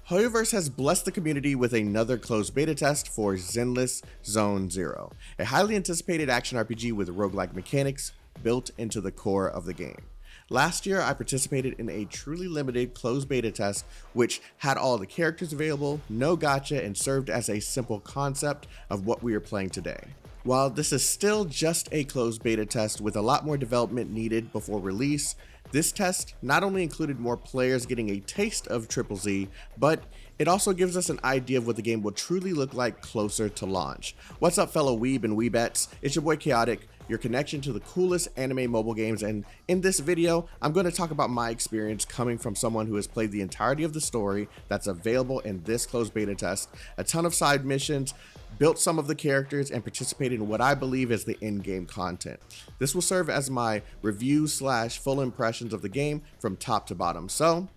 Hoyoverse has blessed the community with another closed beta test for Zenless Zone Zero, a highly anticipated action RPG with roguelike mechanics built into the core of the game. Last year, I participated in a truly limited closed beta test which had all the characters available, no gacha, and served as a simple concept of what we are playing today. While this is still just a closed beta test with a lot more development needed before release, this test not only included more players getting a taste of Triple Z, but it also gives us an idea of what the game will truly look like closer to launch. What's up, fellow weeb and weebettes? It's your boy Chaotik, your connection to the coolest anime mobile games, and in this video, I'm going to talk about my experience coming from someone who has played the entirety of the story that's available in this closed beta test, a ton of side missions, built some of the characters, and participated in what I believe is the in-game content. This will serve as my review / full impressions of the game from top to bottom, so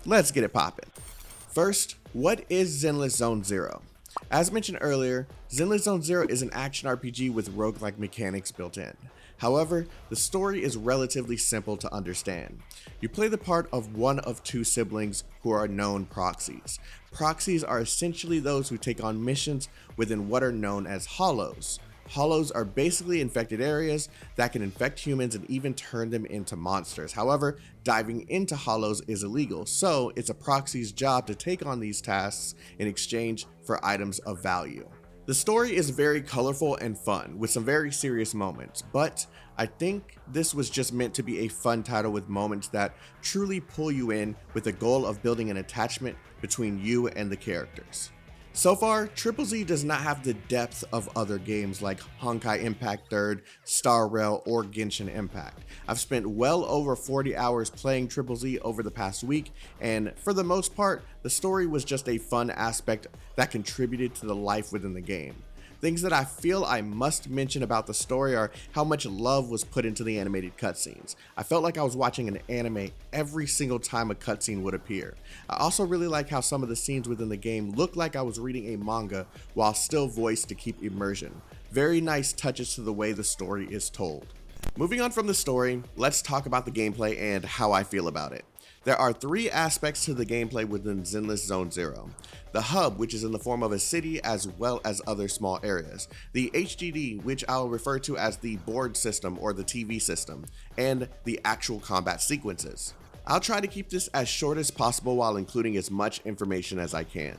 let's get it poppin'. First, what is Zenless Zone Zero? As mentioned earlier, Zenless Zone Zero is an action RPG with roguelike mechanics built in. However, the story is relatively simple to understand. You play the part of one of two siblings who are known proxies. Proxies are essentially those who take on missions within what are known as hollows. Hollows are basically infected areas that can infect humans and even turn them into monsters. However, diving into hollows is illegal, so it's a proxy's job to take on these tasks in exchange for items of value. The story is very colorful and fun, with some very serious moments, but I think this was just meant to be a fun title with moments that truly pull you in with the goal of building an attachment between you and the characters. So far, Triple Z does not have the depth of other games like Honkai Impact 3rd, Star Rail, or Genshin Impact. I've spent well over 40 hours playing Triple Z over the past week, and for the most part, the story was just a fun aspect that contributed to the life within the game. Things that I feel I must mention about the story are how much love was put into the animated cutscenes. I felt like I was watching an anime every single time a cutscene would appear. I also really like how some of the scenes within the game looked like I was reading a manga while still voiced to keep immersion. Very nice touches to the way the story is told. Moving on from the story, let's talk about the gameplay and how I feel about it. There are three aspects to the gameplay within Zenless Zone Zero. The hub, which is in the form of a city as well as other small areas. The HDD, which I'll refer to as the board system or the TV system. And the actual combat sequences. I'll try to keep this as short as possible while including as much information as I can.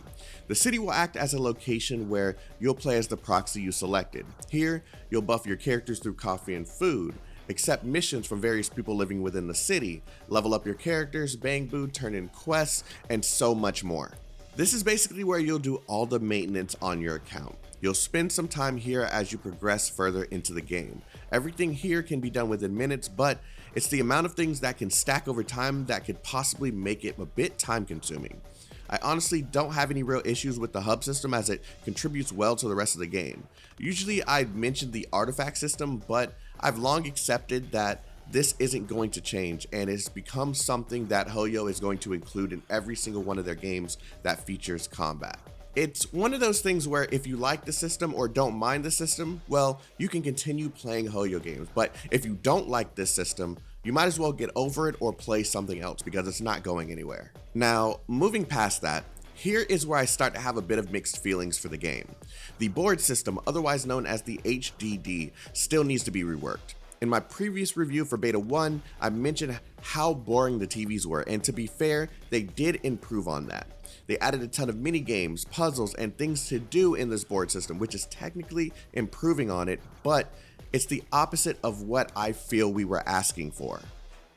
The city will act as a location where you'll play as the proxy you selected. Here, you'll buff your characters through coffee and food, accept missions from various people living within the city, level up your characters, bang boo, turn in quests, and so much more. This is basically where you'll do all the maintenance on your account. You'll spend some time here as you progress further into the game. Everything here can be done within minutes, but it's the amount of things that can stack over time that could possibly make it a bit time consuming. I honestly don't have any real issues with the hub system as it contributes well to the rest of the game. Usually I'd mention the artifact system, but I've long accepted that this isn't going to change, and it's become something that Hoyo is going to include in every single one of their games that features combat. It's one of those things where if you like the system or don't mind the system, well, you can continue playing Hoyo games, but if you don't like this system, you might as well get over it or play something else because it's not going anywhere. Now, moving past that, here is where I start to have a bit of mixed feelings for the game. The board system, otherwise known as the HDD, still needs to be reworked. In my previous review for Beta 1, I mentioned how boring the TVs were, and to be fair, they did improve on that. They added a ton of mini games, puzzles, and things to do in this board system, which is technically improving on it, but it's the opposite of what I feel we were asking for.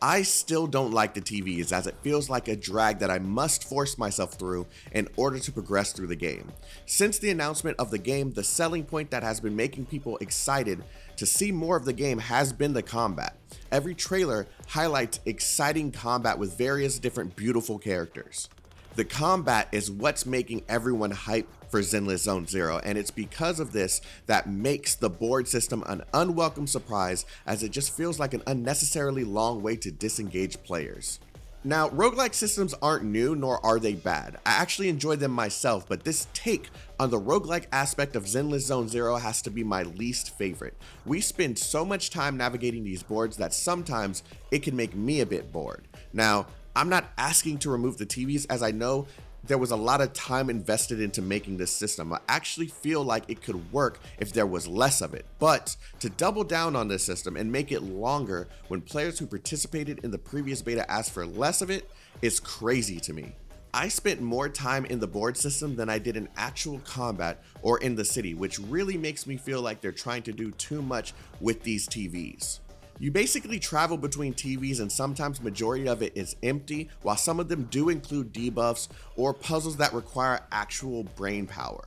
I still don't like the TVs as it feels like a drag that I must force myself through in order to progress through the game. Since the announcement of the game, the selling point that has been making people excited to see more of the game has been the combat. Every trailer highlights exciting combat with various different beautiful characters. The combat is what's making everyone hype for Zenless Zone Zero, and it's because of this that makes the board system an unwelcome surprise as it just feels like an unnecessarily long way to disengage players. Now, roguelike systems aren't new, nor are they bad. I actually enjoy them myself, but this take on the roguelike aspect of Zenless Zone Zero has to be my least favorite. We spend so much time navigating these boards that sometimes it can make me a bit bored. Now, I'm not asking to remove the TVs as I know there was a lot of time invested into making this system. I actually feel like it could work if there was less of it, but to double down on this system and make it longer when players who participated in the previous beta asked for less of it is crazy to me. I spent more time in the board system than I did in actual combat or in the city, which really makes me feel like they're trying to do too much with these TVs. You basically travel between TVs and sometimes majority of it is empty, while some of them do include debuffs or puzzles that require actual brain power.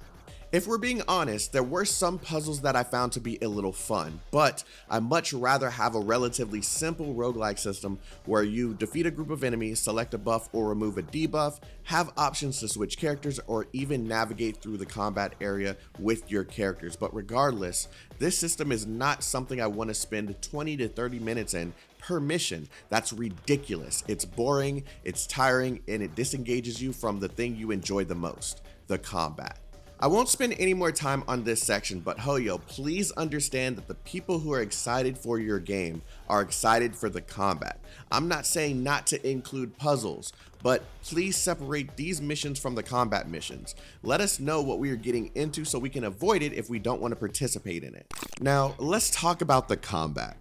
If we're being honest, there were some puzzles that I found to be a little fun, but I much rather have a relatively simple roguelike system where you defeat a group of enemies, select a buff or remove a debuff, have options to switch characters, or even navigate through the combat area with your characters. But regardless, this system is not something I want to spend 20 to 30 minutes in per mission. That's ridiculous. It's boring, it's tiring, and it disengages you from the thing you enjoy the most, the combat. I won't spend any more time on this section, but Hoyo, please understand that the people who are excited for your game are excited for the combat. I'm not saying not to include puzzles, but please separate these missions from the combat missions. Let us know what we are getting into so we can avoid it if we don't want to participate in it. Now, let's talk about the combat.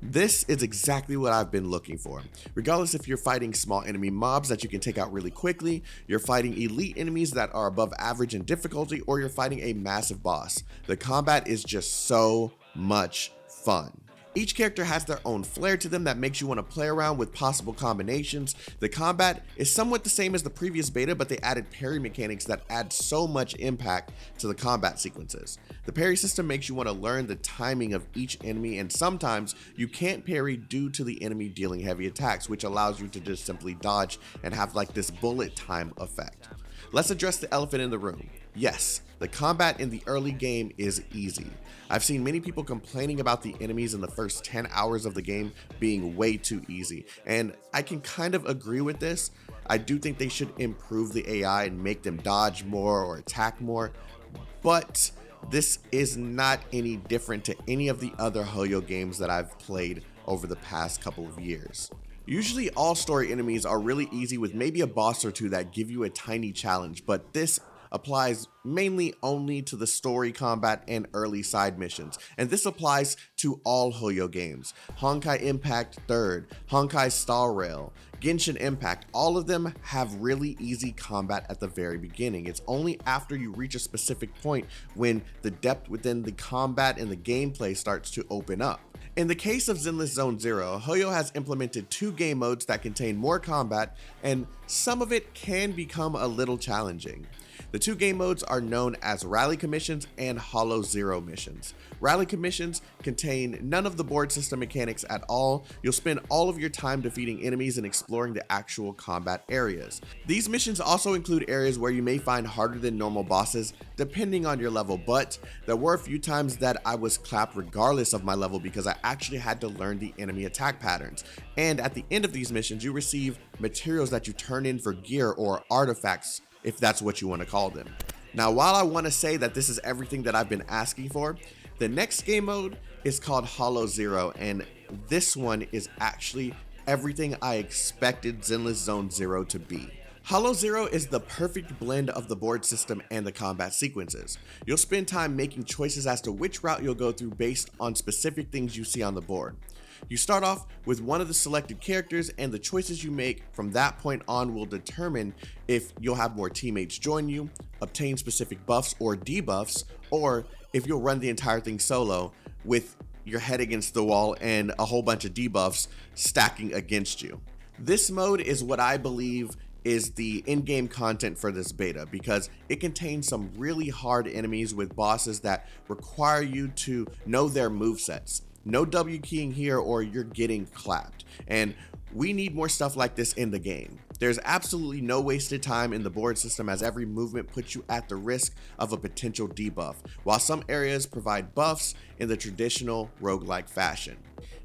This is exactly what I've been looking for. Regardless if you're fighting small enemy mobs that you can take out really quickly, you're fighting elite enemies that are above average in difficulty, or you're fighting a massive boss, the combat is just so much fun. Each character has their own flair to them that makes you want to play around with possible combinations. The combat is somewhat the same as the previous beta, but they added parry mechanics that add so much impact to the combat sequences. The parry system makes you want to learn the timing of each enemy, and sometimes you can't parry due to the enemy dealing heavy attacks, which allows you to just simply dodge and have like this bullet time effect. Let's address the elephant in the room. Yes, the combat in the early game is easy. I've seen many people complaining about the enemies in the first 10 hours of the game being way too easy, and I can kind of agree with this. I do think they should improve the AI and make them dodge more or attack more, but this is not any different to any of the other Hoyo games that I've played over the past couple of years. Usually all story enemies are really easy with maybe a boss or two that give you a tiny challenge, but this applies mainly only to the story combat and early side missions, and this applies to all Hoyo games. Honkai Impact 3rd, Honkai Star Rail, Genshin Impact, all of them have really easy combat at the very beginning. It's only after you reach a specific point when the depth within the combat and the gameplay starts to open up. In the case of Zenless Zone Zero, Hoyo has implemented 2 game modes that contain more combat, and some of it can become a little challenging. The 2 game modes are known as Rally Commissions and Hollow Zero Missions. Rally Commissions contain none of the board system mechanics at all. You'll spend all of your time defeating enemies and exploring the actual combat areas. These missions also include areas where you may find harder than normal bosses depending on your level, but there were a few times that I was clapped regardless of my level because I actually had to learn the enemy attack patterns. And at the end of these missions, you receive materials that you turn in for gear or artifacts, if that's what you want to call them. Now, while I want to say that this is everything that I've been asking for, the next game mode is called Hollow Zero, and this one is actually everything I expected Zenless Zone Zero to be. Hollow Zero is the perfect blend of the board system and the combat sequences. You'll spend time making choices as to which route you'll go through based on specific things you see on the board. You start off with one of the selected characters, and the choices you make from that point on will determine if you'll have more teammates join you, obtain specific buffs or debuffs, or if you'll run the entire thing solo with your head against the wall and a whole bunch of debuffs stacking against you. This mode is what I believe is the in-game content for this beta because it contains some really hard enemies with bosses that require you to know their movesets. No W keying here or you're getting clapped, and we need more stuff like this in the game. There's absolutely no wasted time in the board system as every movement puts you at the risk of a potential debuff, while some areas provide buffs in the traditional roguelike fashion.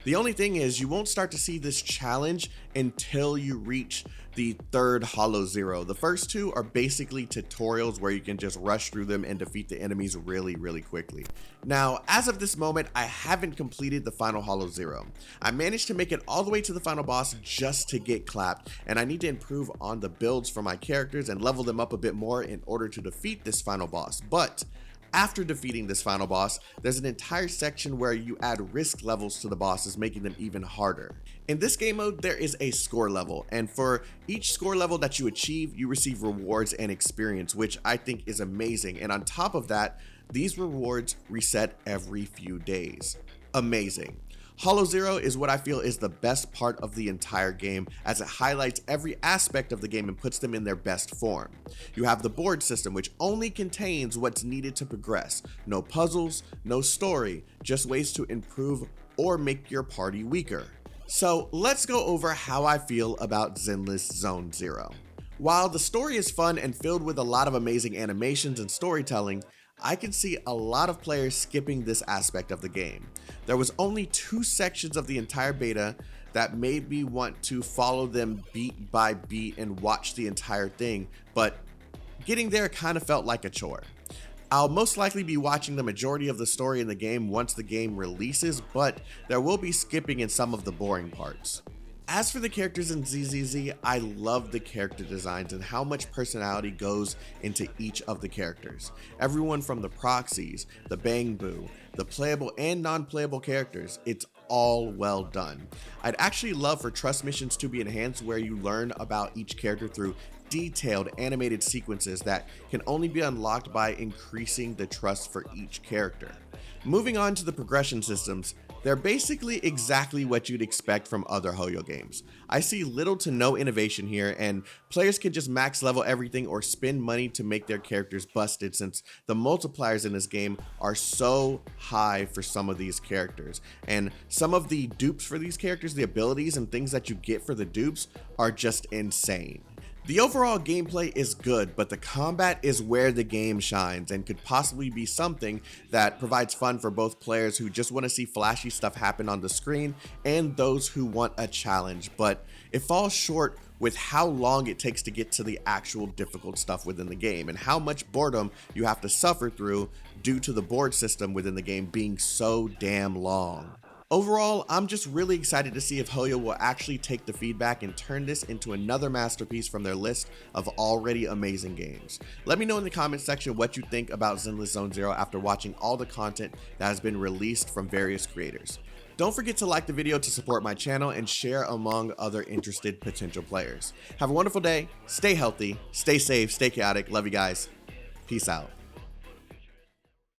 The only thing is you won't start to see this challenge until you reach the 3rd Hollow Zero. The first 2 are basically tutorials where you can just rush through them and defeat the enemies really quickly. Now, as of this moment, I haven't completed the final Hollow Zero. I managed to make it all the way to the final boss just to get clapped, and I need to improve on the builds for my characters and level them up a bit more in order to defeat this final boss. But after defeating this final boss, there's an entire section where you add risk levels to the bosses, making them even harder. In this game mode, there is a score level, and for each score level that you achieve, you receive rewards and experience, which I think is amazing. And on top of that, these rewards reset every few days. Amazing. Hollow Zero is what I feel is the best part of the entire game, as it highlights every aspect of the game and puts them in their best form. You have the board system, which only contains what's needed to progress. No puzzles, no story, just ways to improve or make your party weaker. So let's go over how I feel about Zenless Zone Zero. While the story is fun and filled with a lot of amazing animations and storytelling, I can see a lot of players skipping this aspect of the game. There was only 2 sections of the entire beta that made me want to follow them beat by beat and watch the entire thing, but getting there kind of felt like a chore. I'll most likely be watching the majority of the story in the game once the game releases, but there will be skipping in some of the boring parts. As for the characters in ZZZ, I love the character designs and how much personality goes into each of the characters. Everyone from the proxies, the Bang Boo, the playable and non-playable characters, it's all well done. I'd actually love for trust missions to be enhanced, where you learn about each character through detailed animated sequences that can only be unlocked by increasing the trust for each character. Moving on to the progression systems, they're basically exactly what you'd expect from other Hoyo games. I see little to no innovation here, and players can just max level everything or spend money to make their characters busted, since the multipliers in this game are so high for some of these characters. And some of the dupes for these characters, the abilities and things that you get for the dupes, are just insane. The overall gameplay is good, but the combat is where the game shines and could possibly be something that provides fun for both players who just want to see flashy stuff happen on the screen and those who want a challenge, but it falls short with how long it takes to get to the actual difficult stuff within the game and how much boredom you have to suffer through due to the board system within the game being so damn long. Overall, I'm just really excited to see if Hoyo will actually take the feedback and turn this into another masterpiece from their list of already amazing games. Let me know in the comments section what you think about Zenless Zone Zero after watching all the content that has been released from various creators. Don't forget to like the video to support my channel and share among other interested potential players. Have a wonderful day, stay healthy, stay safe, stay chaotic, love you guys, peace out.